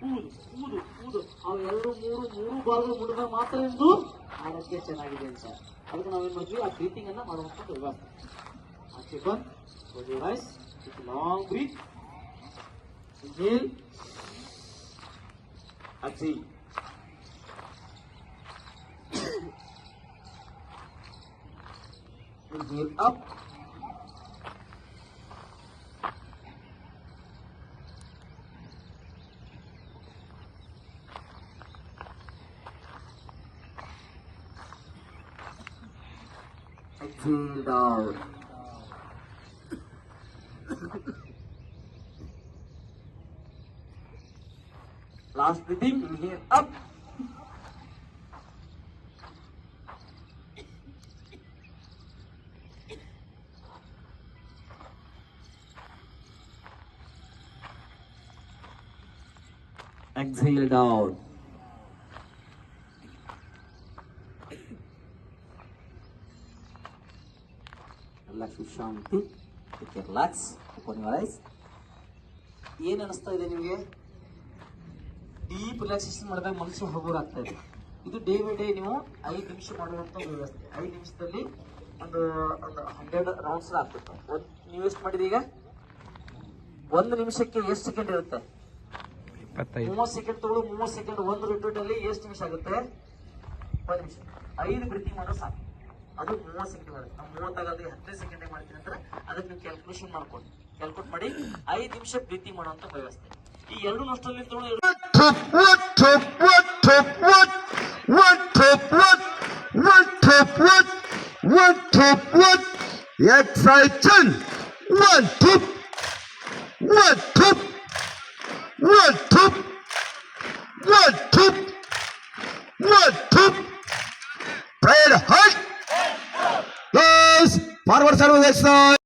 ಊದು ಊದು ಊದು ಅವೆರಡು ಮೂರು ಬಾಲ್ಗಳು ಮುಡಿದ ಮಾತ್ರ ಎಂದು ಆರೋಗ್ಯ ಚೆನ್ನಾಗಿದೆ ಅಂತ. ಅದಕ್ಕೆ ನಾವೇನ್ ಮಾಡ್ತೀವಿ, ಆ ಬ್ರೀತಿಂಗ್ ಅನ್ನ ಮಾಡುವಂತ ಇವಾಗ close your eyes, take a long breath, inhale, exhale. Inhale up, exhale down. Last breathing, inhale up, exhale down. Relax Shanti. Take a relax. Open your eyes. ಏನು ಅನಿಸ್ತಾ ಇದೆ ನಿಮಗೆ? ಡೀಪ್ ರಿಲ್ಯಾಕ್ಸೇಷನ್ ಮಾಡಿದಾಗ ಮನಸ್ಸು ಹಗುರಾಗ್ತಾ ಇದೆ. ಇದು ಡೇ ಬೈ ಡೇ ನೀವು 5 ನಿಮಿಷ ಮಾಡುವಂತ ವ್ಯವಸ್ಥೆ. 5 ನಿಮಿಷದಲ್ಲಿ ಒಂದು 100 ರೌಂಡ್ಸ್ ಆಗ್ತದೆ. ನೀವು ಎಷ್ಟು ಮಾಡಿದೆ ಈಗ? 1 ನಿಮಿಷಕ್ಕೆ ಎಷ್ಟು ಸೆಕೆಂಡ್ ಇರುತ್ತೆ? 30 ಸೆಕೆಂಡ್ ತಗೊಳ್ಳು. 30 ಸೆಕೆಂಡ್ ಒಂದು ರಿಪೀಟ್ ಅಲ್ಲಿ ಎಷ್ಟು ನಿಮಿಷ ಆಗುತ್ತೆ? 1 ನಿಮಿಷ. 5 ಬ್ರೀತಿಂಗ್ ಮಾಡೋ ಸಾಕು. ಅದು 30 ಸೆಕೆಂಡ್ ಮಾಡುತ್ತೆ. ನಾವು 30 ಆಗಲ್ದೆ 15 ಸೆಕೆಂಡ್ ಮಾಡ್ತೀನಿ ಅಂತಾರೆ. ಅದಕ್ಕೆ ನೀವು ಕ್ಯಾಲ್ಕುಲೇಷನ್ ಮಾಡ್ಕೊಂಡು ಕ್ಯಾಲ್ಕುಲೇಟ್ ಮಾಡಿ 5 ನಿಮಿಷ ಬ್ರೀತಿಂಗ್ ಮಾಡುವಂತ ವ್ಯವಸ್ಥೆ. ಈ ಎರಡು ನಷ್ಟಲ್ಲಿ exciting. One, two, one, two, one, two, one, two, one, two. Prayer heart. Yes. Forward service exercise.